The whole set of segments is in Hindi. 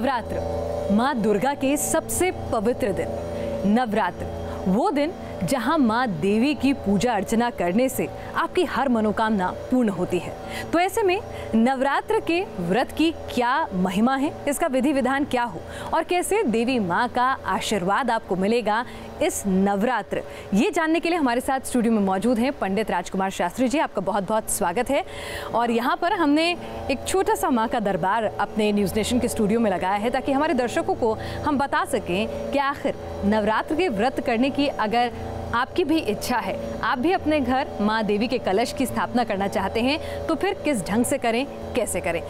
नवरात्र माँ दुर्गा के सबसे पवित्र दिन। नवरात्र वो दिन जहाँ माँ देवी की पूजा अर्चना करने से आपकी हर मनोकामना पूर्ण होती है। तो ऐसे में नवरात्र के व्रत की क्या महिमा है, इसका विधि विधान क्या हो और कैसे देवी माँ का आशीर्वाद आपको मिलेगा इस नवरात्र, ये जानने के लिए हमारे साथ स्टूडियो में मौजूद हैं पंडित राजकुमार शास्त्री जी। आपका बहुत बहुत स्वागत है। और यहाँ पर हमने एक छोटा सा माँ का दरबार अपने न्यूज़ नेशन के स्टूडियो में लगाया है ताकि हमारे दर्शकों को हम बता सकें कि आखिर नवरात्र के व्रत करने की अगर आपकी भी इच्छा है, आप भी अपने घर माँ देवी के कलश की स्थापना करना चाहते हैं, तो फिर किस ढंग से करें, कैसे करें।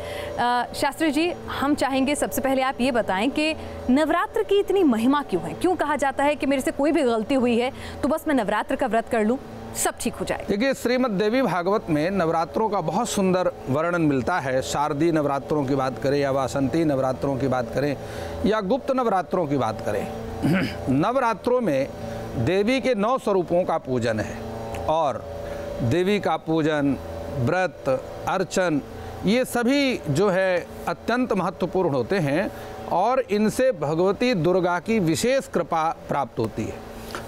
शास्त्री जी, हम चाहेंगे सबसे पहले आप ये बताएं कि नवरात्र की इतनी महिमा क्यों है, क्यों कहा जाता है कि मेरे से कोई भी गलती हुई है तो बस मैं नवरात्र का व्रत कर लूँ, सब ठीक हो जाए। देखिए, श्रीमद् देवी भागवत में नवरात्रों का बहुत सुंदर वर्णन मिलता है। शारदीय नवरात्रों की बात करें या वासंती नवरात्रों की बात करें या गुप्त नवरात्रों की बात करें, नवरात्रों में देवी के 9 स्वरूपों का पूजन है और देवी का पूजन, व्रत, अर्चन, ये सभी जो है अत्यंत महत्वपूर्ण होते हैं और इनसे भगवती दुर्गा की विशेष कृपा प्राप्त होती है।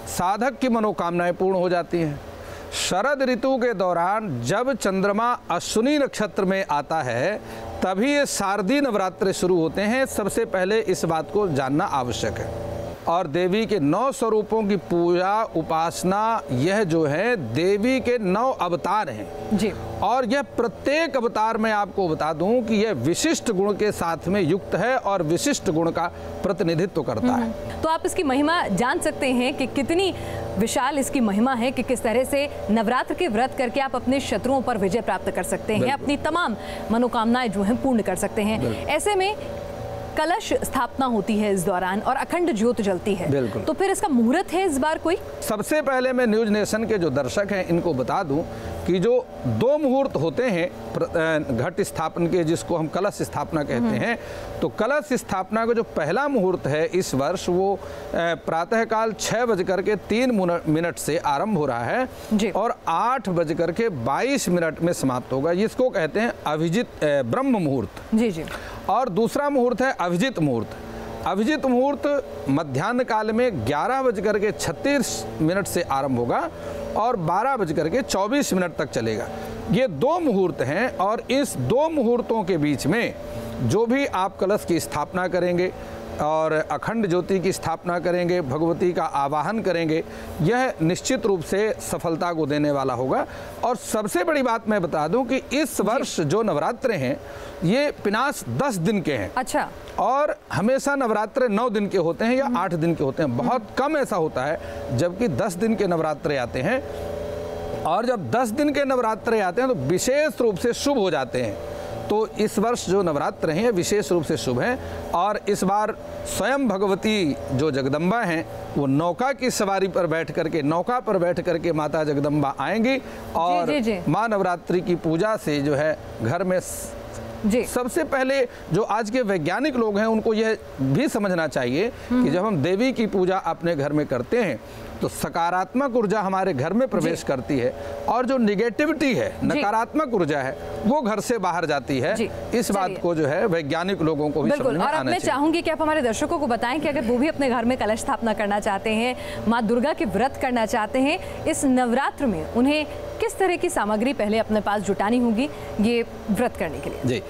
साधक की मनोकामनाएं पूर्ण हो जाती हैं। शरद ऋतु के दौरान जब चंद्रमा अश्विनी नक्षत्र में आता है तभी ये शारदीय नवरात्र शुरू होते हैं। सबसे पहले इस बात को जानना आवश्यक है। और देवी के 9 स्वरूपों की पूजा उपासना, यह जो है देवी के 9 अवतार हैं जी। और यह प्रत्येक अवतार में आपको बता दूं कि यह विशिष्ट गुण के साथ में युक्त है और विशिष्ट गुण का प्रतिनिधित्व करता है। तो आप इसकी महिमा जान सकते हैं कि कितनी विशाल इसकी महिमा है कि किस तरह से नवरात्र के व्रत करके आप अपने शत्रुओं पर विजय प्राप्त कर सकते हैं, अपनी तमाम मनोकामनाएं जो हैं पूर्ण कर सकते हैं। ऐसे में कलश स्थापना होती है इस दौरान और अखंड ज्योत जलती है, तो फिर इसका मुहूर्त है इस बार कोई? सबसे पहले मैं न्यूज़ नेशन के जो दर्शक हैं इनको बता दूं कि जो 2 मुहूर्त होते हैं घट स्थापन के, जिसको हम कलश स्थापना कहते हैं, तो कलश स्थापना का जो पहला मुहूर्त है इस वर्ष वो प्रातःकाल 6:03 से आरंभ हो रहा है और 8:22 में समाप्त होगा। जिसको कहते हैं अभिजित ब्रह्म मुहूर्त। जी जी। और दूसरा मुहूर्त है अभिजित मुहूर्त। अभिजित मुहूर्त मध्याह्न काल में 11:36 से आरंभ होगा और 12:24 तक चलेगा। ये 2 मुहूर्त हैं और इस 2 मुहूर्तों के बीच में जो भी आप कलश की स्थापना करेंगे और अखंड ज्योति की स्थापना करेंगे, भगवती का आवाहन करेंगे, यह निश्चित रूप से सफलता को देने वाला होगा। और सबसे बड़ी बात मैं बता दूं कि इस वर्ष जो नवरात्रे हैं ये पिनास 10 दिन के हैं। अच्छा। और हमेशा नवरात्रे 9 दिन के होते हैं या 8 दिन के होते हैं। बहुत कम ऐसा होता है जबकि 10 दिन के नवरात्रे आते हैं। और जब 10 दिन के नवरात्रे आते हैं तो विशेष रूप से शुभ हो जाते हैं। तो इस वर्ष जो नवरात्र हैं विशेष रूप से शुभ हैं और इस बार स्वयं भगवती जो जगदम्बा हैं वो नौका की सवारी पर बैठ करके माता जगदम्बा आएंगी और माँ नवरात्रि की पूजा से जो है घर में सबसे पहले जो आज के वैज्ञानिक लोग हैं उनको यह भी समझना चाहिए कि जब हम देवी की पूजा अपने घर में करते हैं तो सकारात्मक ऊर्जा हमारे घर में प्रवेश करती है और जो निगेटिविटी है, नकारात्मक ऊर्जा है, वो घर से बाहर जाती है। इस बात को जो है वैज्ञानिक लोगों को भी समझ में आना चाहिए। और मैं चाहूंगी कि आप हमारे दर्शकों को बताएं कि अगर वो भी अपने घर में कलश स्थापना करना चाहते हैं, माँ दुर्गा के व्रत करना चाहते हैं, इस नवरात्र में उन्हें किस तरह की सामग्री पहले अपने पास जुटानी होगी ये व्रत करने के लिए? जी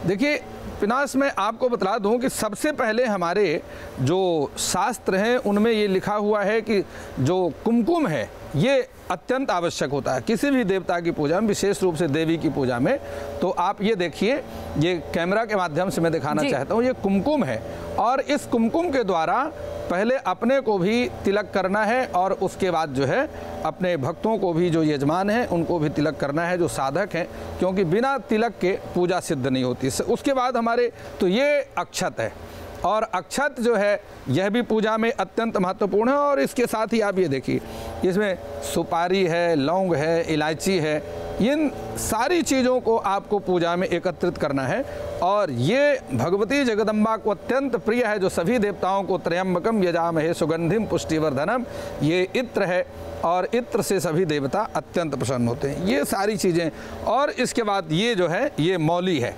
देखिए, पिनास में आपको बता दूं कि सबसे पहले हमारे जो शास्त्र हैं उनमें ये लिखा हुआ है कि जो कुमकुम है ये अत्यंत आवश्यक होता है किसी भी देवता की पूजा में, विशेष रूप से देवी की पूजा में। तो आप ये देखिए, ये कैमरा के माध्यम से मैं दिखाना चाहता हूँ, ये कुमकुम है और इस कुमकुम के द्वारा पहले अपने को भी तिलक करना है और उसके बाद जो है अपने भक्तों को भी, जो यजमान हैं उनको भी तिलक करना है, जो साधक हैं, क्योंकि बिना तिलक के पूजा सिद्ध नहीं होती। उसके बाद हमारे तो ये अक्षत है और अक्षत जो है यह भी पूजा में अत्यंत महत्वपूर्ण है। और इसके साथ ही आप ये देखिए, इसमें सुपारी है, लौंग है, इलायची है, इन सारी चीज़ों को आपको पूजा में एकत्रित करना है। और ये भगवती जगदम्बा को अत्यंत प्रिय है, जो सभी देवताओं को त्र्यंबकम यजामहे सुगंधिम पुष्टिवर्धनम, ये इत्र है और इत्र से सभी देवता अत्यंत प्रसन्न होते हैं। ये सारी चीज़ें। और इसके बाद ये जो है ये मौली है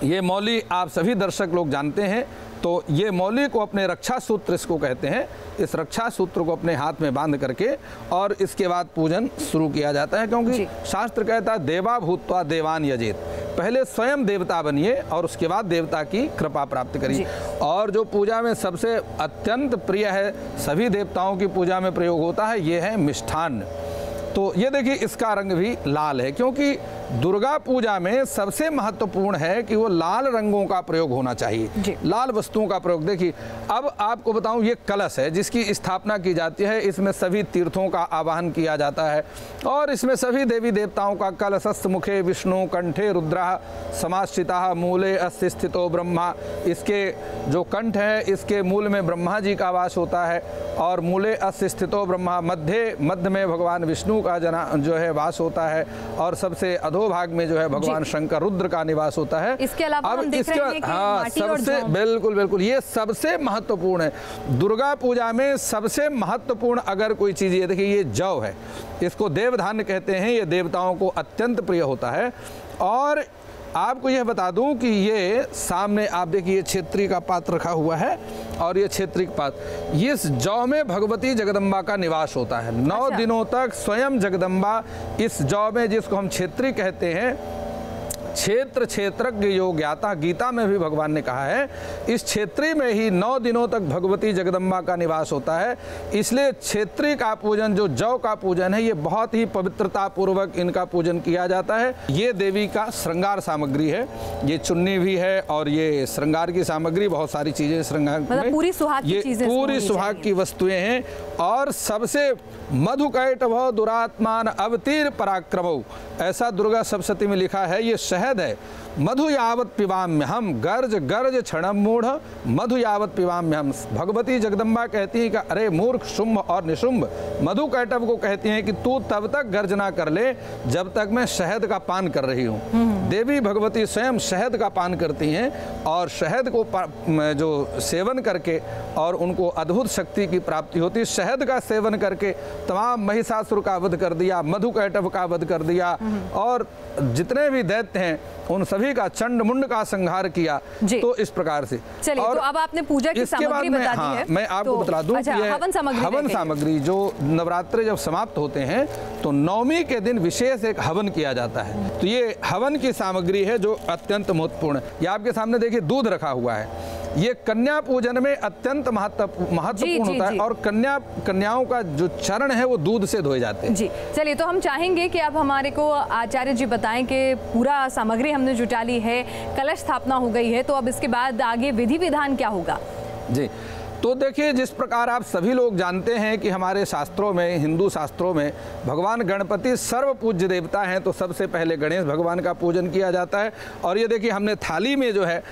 ये मौली आप सभी दर्शक लोग जानते हैं। तो ये मौली को अपने रक्षा सूत्र इसको कहते हैं। इस रक्षा सूत्र को अपने हाथ में बांध करके और इसके बाद पूजन शुरू किया जाता है, क्योंकि शास्त्र कहता है देवा भूत्वा देवान यजेत, पहले स्वयं देवता बनिए और उसके बाद देवता की कृपा प्राप्त करिए। और जो पूजा में सबसे अत्यंत प्रिय है, सभी देवताओं की पूजा में प्रयोग होता है, ये है मिष्ठान्न। तो ये देखिए इसका रंग भी लाल है, क्योंकि दुर्गा पूजा में सबसे महत्वपूर्ण है कि वो लाल रंगों का प्रयोग होना चाहिए, लाल वस्तुओं का प्रयोग। देखिए अब आपको बताऊं, ये कलश है जिसकी स्थापना की जाती है, इसमें सभी तीर्थों का आवाहन किया जाता है और इसमें सभी देवी देवताओं का कलशस्थ मुखे विष्णु कंठे रुद्रः समाश्रितः मूले अस्ति स्थितो ब्रह्मा, इसके जो कंठ है इसके मूल में ब्रह्मा जी का वास होता है और मूले अस्ति स्थितो ब्रह्मा, मध्य में भगवान विष्णु का जो है वास होता है और सबसे भाग में जो है भगवान शंकर रुद्र का निवास होता है। इसके अलावा हम देख रहे हैं कि माटी और सबसे बिल्कुल ये सबसे महत्वपूर्ण है दुर्गा पूजा में। सबसे महत्वपूर्ण अगर कोई चीज, ये देखिए ये जौ है, इसको देवधान्य कहते हैं, ये देवताओं को अत्यंत प्रिय होता है। और आपको यह बता दूं कि ये सामने आप देखिए ये क्षेत्री का पात्र रखा हुआ है और ये क्षेत्री का पात्र, इस जौ में भगवती जगदम्बा का निवास होता है। 9 दिनों तक स्वयं जगदम्बा इस जौ में, जिसको हम क्षेत्री कहते हैं, क्षेत्र क्षेत्रज्ञ योग ज्ञाता, गीता में भी भगवान ने कहा है इस क्षेत्री में ही 9 दिनों तक भगवती जगदम्बा का निवास होता है। इसलिए क्षेत्री का पूजन, जो जौ का पूजन है, ये बहुत ही पवित्रता पूर्वक इनका पूजन किया जाता है। ये देवी का श्रृंगार सामग्री है, ये चुन्नी भी है और ये श्रृंगार की सामग्री, बहुत सारी चीजें श्रृंगार में, पूरी सुहाग की चीजें, पूरी सुहाग की वस्तुएं हैं। और सबसे मधुकैटभो दुरात्मान अवतीर पराक्रमो, ऐसा दुर्गा सप्तशती में लिखा है, ये शहद है। मधु यावत पिबाम्य हम, गर्ज गर्ज क्षणम मूढ़ मधु यावत पिबाम्य हम। भगवती जगदम्बा कहती है कि अरे मूर्ख शुंभ और निशुंभ, मधु कैटभ को कहती हैं कि तू तब तक गर्जना कर ले जब तक मैं शहद का पान कर रही हूँ। देवी भगवती स्वयं शहद का पान करती हैं और शहद को जो सेवन करके और उनको अद्भुत शक्ति की प्राप्ति होती है। शहद का सेवन करके तमाम महिषासुर का वध कर दिया, मधु कैटभ का वध कर दिया और जितने भी दैत्य हैं उन सभी का चंड मुंड का संहार किया। तो इस प्रकार से चलिए, तो अब आपने पूजा की सामग्री बता दी है। मैं आपको बता दूं कि हवन सामग्री जो नवरात्रि जब समाप्त होते हैं तो नवमी के दिन विशेष एक हवन किया जाता है। तो ये हवन की सामग्री है जो अत्यंत महत्वपूर्ण है। ये आपके सामने देखिए दूध रखा हुआ है, ये कन्या पूजन में अत्यंत महत्वपूर्ण होता है और कन्याओं का जो चरण है वो दूध से धोए जाते हैं। जी चलिए, तो हम चाहेंगे कि अब हमारे को आचार्य जी बताएं कि पूरा सामग्री हमने जुटा ली है, कलश स्थापना हो गई है, तो अब इसके बाद आगे विधि विधान क्या होगा? जी तो देखिए, जिस प्रकार आप सभी लोग जानते हैं कि हमारे शास्त्रों में, हिंदू शास्त्रों में भगवान गणपति सर्व पूज्य देवता हैं, तो सबसे पहले गणेश भगवान का पूजन किया जाता है। और ये देखिए हमने थाली में जो है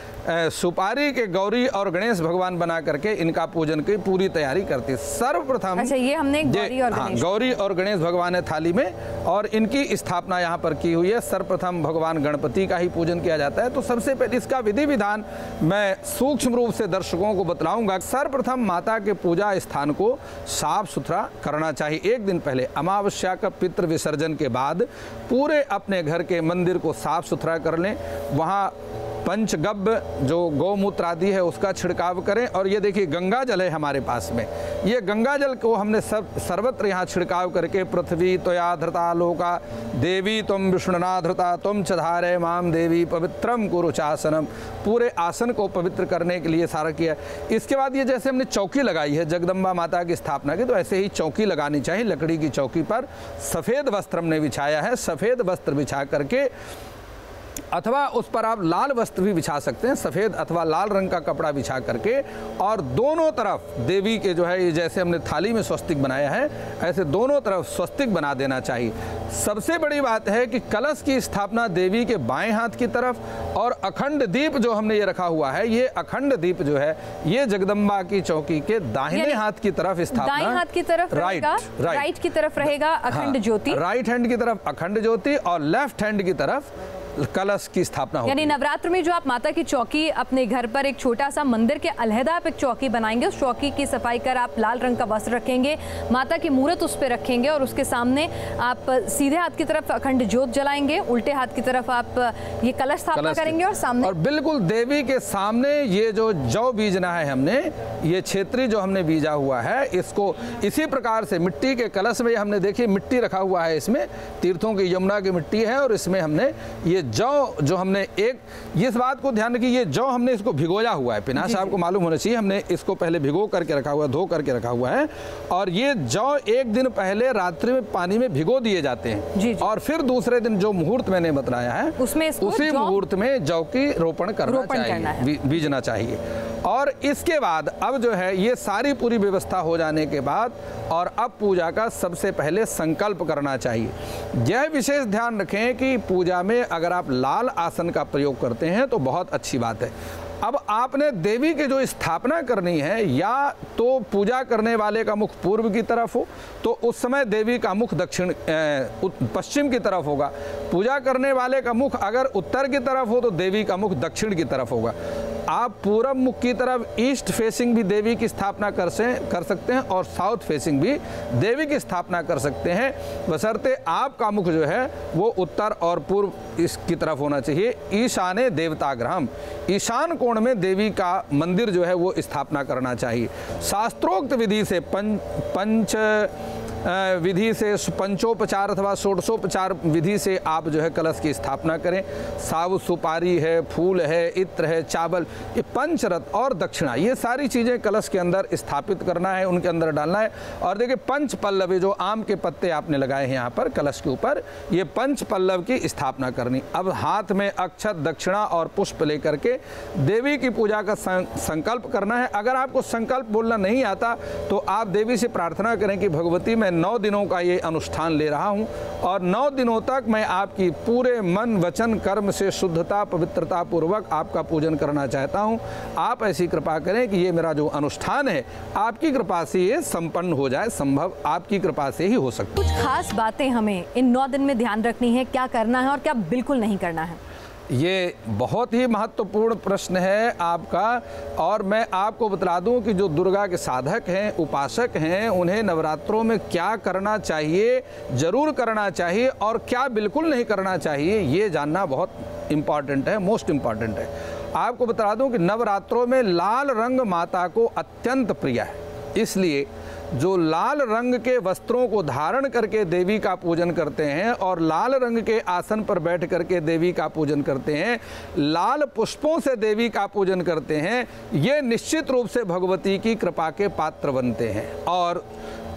सुपारी के गौरी और गणेश भगवान बना करके इनका पूजन की पूरी तैयारी करते हैं। सर्वप्रथम ये हमने गौरी और गणेश भगवान है थाली में और इनकी स्थापना यहाँ पर की हुई है। सर्वप्रथम भगवान गणपति का ही पूजन किया जाता है। तो सबसे पहले इसका विधि विधान मैं सूक्ष्म रूप से दर्शकों को बतलाऊंगा। सर्वप्रथम माता के पूजा स्थान को साफ सुथरा करना चाहिए। एक दिन पहले अमावस्या का पितृ विसर्जन के बाद पूरे अपने घर के मंदिर को साफ सुथरा कर लें। वहाँ पंचगव्य जो गौमूत्र आदि है उसका छिड़काव करें। और ये देखिए गंगा जल है हमारे पास में, ये गंगा जल को हमने सर्वत्र यहाँ छिड़काव करके पृथ्वी त्वया धृता लोका देवी तुम विष्णुना धृता तुम च धारे माम देवी पवित्रम कुरु चासनम, पूरे आसन को पवित्र करने के लिए सारा किया। इसके बाद ये जैसे हमने चौकी लगाई है जगदम्बा माता की स्थापना की, तो ऐसे ही चौकी लगानी चाहिए। लकड़ी की चौकी पर सफ़ेद वस्त्र हमने बिछाया है। सफ़ेद वस्त्र बिछा करके अथवा उस पर आप लाल वस्त्र भी बिछा सकते हैं, सफ़ेद अथवा लाल रंग का कपड़ा बिछा करके, और दोनों तरफ देवी के जो है, जैसे हमने थाली में स्वस्तिक बनाया है ऐसे दोनों तरफ स्वस्तिक बना देना चाहिए। सबसे बड़ी बात है कि कलश की स्थापना देवी के बाएं हाथ की तरफ, और अखंड दीप जो हमने ये रखा हुआ है, ये अखंड दीप जो है ये जगदम्बा की चौकी के दाहिने हाथ की तरफ स्थापना, दाएं हाथ की तरफ राइट की तरफ रहेगा अखंड ज्योति, राइट हैंड की तरफ अखंड ज्योति और लेफ्ट हैंड की तरफ कलश की स्थापना होगी। यानी नवरात्र में जो आप माता की चौकी अपने घर पर एक छोटा सा मंदिर के अलहदा आप एक चौकी बनाएंगे, उस चौकी की सफाई कर आप लाल रंग का वस्त्र रखेंगे, माता की मूर्त उस पर रखेंगे और उसके सामने आप सीधे हाथ की तरफ अखंड ज्योत जलाएंगे, उल्टे हाथ की तरफ आप ये कलश स्थापना करेंगे और सामने और बिल्कुल देवी के सामने ये जो जौ बीजना है हमने, ये क्षेत्रीय जो हमने बीजा हुआ है, इसको इसी प्रकार से मिट्टी के कलश में हमने देखिए मिट्टी रखा हुआ है, इसमें तीर्थों की यमुना की मिट्टी है और इसमें हमने ये जौ जो हमने एक इस बात को ध्यान रखिए, ये जौ हमने इसको भिगोया हुआ है। पिनाश आपको मालूम होना चाहिए, हमने इसको पहले भिगो करके रखा हुआ है, धो करके रखा हुआ है और ये जौ एक दिन पहले रात्रि में पानी में भिगो दिए जाते हैं और फिर दूसरे दिन जो मुहूर्त मैंने बताया है उसमें उसी मुहूर्त में जौ की रोपण करना चाहिए, बीजना चाहिए। और इसके बाद अब जो है ये सारी पूरी व्यवस्था हो जाने के बाद और अब पूजा का सबसे पहले संकल्प करना चाहिए। यह विशेष ध्यान रखें कि पूजा में अगर आप लाल आसन का प्रयोग करते हैं तो बहुत अच्छी बात है। अब आपने देवी की जो स्थापना करनी है, या तो पूजा करने वाले का मुख पूर्व की तरफ हो तो उस समय देवी का मुख दक्षिण पश्चिम की तरफ होगा, पूजा करने वाले का मुख अगर उत्तर की तरफ हो तो देवी का मुख दक्षिण की तरफ होगा। आप पूरब मुख की तरफ ईस्ट फेसिंग भी देवी की स्थापना कर सकते हैं और साउथ फेसिंग भी देवी की स्थापना कर सकते हैं, बशर्ते आपका मुख जो है वो उत्तर और पूर्व इसकी तरफ होना चाहिए। ईशाने देवताग्रहम, ईशान कोण में देवी का मंदिर जो है वो स्थापना करना चाहिए। शास्त्रोक्त विधि से पंच विधि से पंचोपचार अथवा षोडशोपचार विधि से आप जो है कलश की स्थापना करें। साबुत सुपारी है, फूल है, इत्र है, चावल, ये पंचरथ और दक्षिणा, ये सारी चीज़ें कलश के अंदर स्थापित करना है, उनके अंदर डालना है। और देखिए पंच पल्लव, जो आम के पत्ते आपने लगाए हैं यहाँ पर कलश के ऊपर, ये पंच पल्लव की स्थापना करनी। अब हाथ में अक्षत, दक्षिणा और पुष्प लेकर के देवी की पूजा का संकल्प करना है। अगर आपको संकल्प बोलना नहीं आता तो आप देवी से प्रार्थना करें कि भगवती मैं 9 दिनों का ये अनुष्ठान ले रहा हूँ और 9 दिनों तक मैं आपकी पूरे मन वचन कर्म से शुद्धता पवित्रता पूर्वक आपका पूजन करना चाहता हूँ। आप ऐसी कृपा करें कि ये मेरा जो अनुष्ठान है आपकी कृपा से ये संपन्न हो जाए, संभव आपकी कृपा से ही हो सकता है। कुछ खास बातें हमें इन 9 दिन में ध्यान रखनी है, क्या करना है और क्या बिल्कुल नहीं करना है? ये बहुत ही महत्वपूर्ण प्रश्न है आपका, और मैं आपको बता दूं कि जो दुर्गा के साधक हैं, उपासक हैं, उन्हें नवरात्रों में क्या करना चाहिए, जरूर करना चाहिए, और क्या बिल्कुल नहीं करना चाहिए, ये जानना बहुत इम्पॉर्टेंट है, मोस्ट इम्पॉर्टेंट है। आपको बता दूं कि नवरात्रों में लाल रंग माता को अत्यंत प्रिय है, इसलिए जो लाल रंग के वस्त्रों को धारण करके देवी का पूजन करते हैं और लाल रंग के आसन पर बैठ करके देवी का पूजन करते हैं, लाल पुष्पों से देवी का पूजन करते हैं, ये निश्चित रूप से भगवती की कृपा के पात्र बनते हैं। और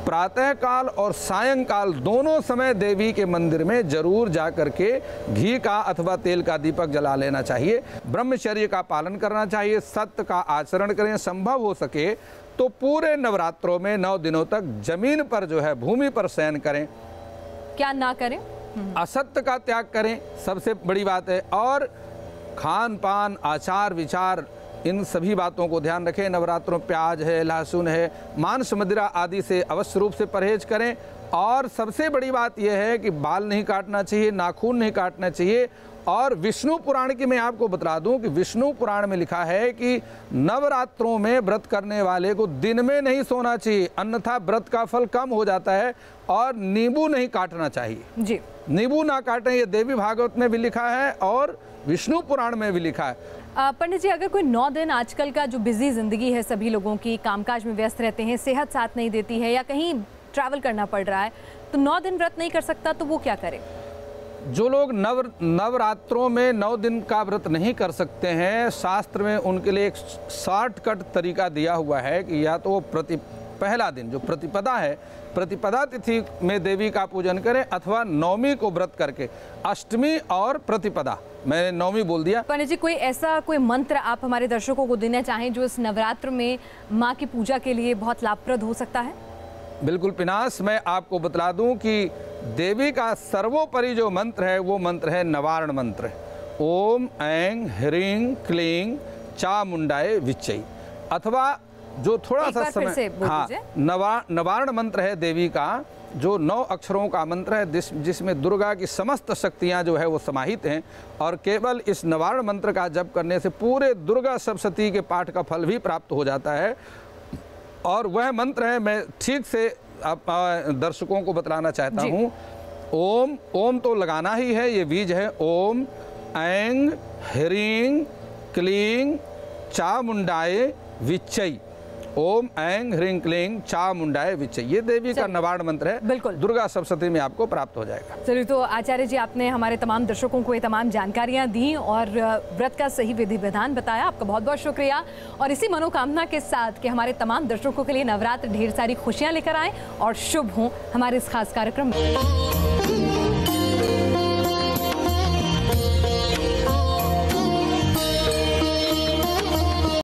प्रातःकाल और सायंकाल दोनों समय देवी के मंदिर में जरूर जा करके घी का अथवा तेल का दीपक जला लेना चाहिए। ब्रह्मचर्य का पालन करना चाहिए, सत्य का आचरण करें, संभव हो सके तो पूरे नवरात्रों में 9 दिनों तक जमीन पर जो है भूमि पर शयन करें। क्या ना करें? असत्य का त्याग करें, सबसे बड़ी बात है। और खान पान, आचार विचार, इन सभी बातों को ध्यान रखें। नवरात्रों में प्याज है, लहसुन है, मांस मदिरा आदि से अवश्य रूप से परहेज करें। और सबसे बड़ी बात यह है कि बाल नहीं काटना चाहिए, नाखून नहीं काटना चाहिए। और विष्णु पुराण की मैं आपको बता दूं कि विष्णु पुराण में लिखा है कि नवरात्रों में व्रत करने वाले को दिन में नहीं सोना चाहिए, अन्यथा व्रत का फल कम हो जाता है। और नींबू नहीं काटना चाहिए जी, नींबू ना काटें, ये देवी भागवत में भी लिखा है और विष्णु पुराण में भी लिखा है। पंडित जी, अगर कोई 9 दिन, आजकल का जो बिजी जिंदगी है, सभी लोगों की कामकाज में व्यस्त रहते हैं, सेहत साथ नहीं देती है या कहीं ट्रैवल करना पड़ रहा है, तो 9 दिन व्रत नहीं कर सकता, तो वो क्या करे? जो लोग नवरात्रों में 9 दिन का व्रत नहीं कर सकते हैं, शास्त्र में उनके लिए एक शॉर्टकट तरीका दिया हुआ है कि या तो वो पहला दिन जो प्रतिपदा है, प्रतिपदा तिथि में देवी का पूजन करें, अथवा नवमी को व्रत करके, अष्टमी और प्रतिपदा, मैंने नवमी बोल दिया। पंडित जी, कोई मंत्र आप हमारे दर्शकों को देना चाहें जो इस नवरात्र में माँ की पूजा के लिए बहुत लाभप्रद हो सकता है? बिल्कुल पिनाश, मैं आपको बता दूं कि देवी का सर्वोपरि जो मंत्र है वो मंत्र है नवारण मंत्र। ओम ऐं ह्रीं क्लीं चामुंडाय विच्चै, अथवा जो थोड़ा सा समय, हाँ, नवारण मंत्र है देवी का, जो 9 अक्षरों का मंत्र है जिसमें दुर्गा की समस्त शक्तियां जो है वो समाहित हैं, और केवल इस नवारण मंत्र का जप करने से पूरे दुर्गा सप्तशती के पाठ का फल भी प्राप्त हो जाता है। और वह मंत्र है, मैं ठीक से आप दर्शकों को बतलाना चाहता हूँ। ओम, ओम तो लगाना ही है, ये बीज है। ओम ऐं ह्रीं क्लीं चामुंडाय विच्चै। ओम ऐं ह्रीं क्लीं चामुंडाय विच्चै, ये देवी का नवारण मंत्र है। बिल्कुल, दुर्गा सप्तशती में आपको प्राप्त हो जाएगा। चलिए, तो आचार्य जी आपने हमारे तमाम दर्शकों को ये तमाम जानकारियां दी और व्रत का सही विधि विधान बताया, आपका बहुत बहुत शुक्रिया। और इसी मनोकामना के साथ कि हमारे तमाम दर्शकों के लिए नवरात्र ढेर सारी खुशियां लेकर आए और शुभ हों हमारे इस खास कार्यक्रम में।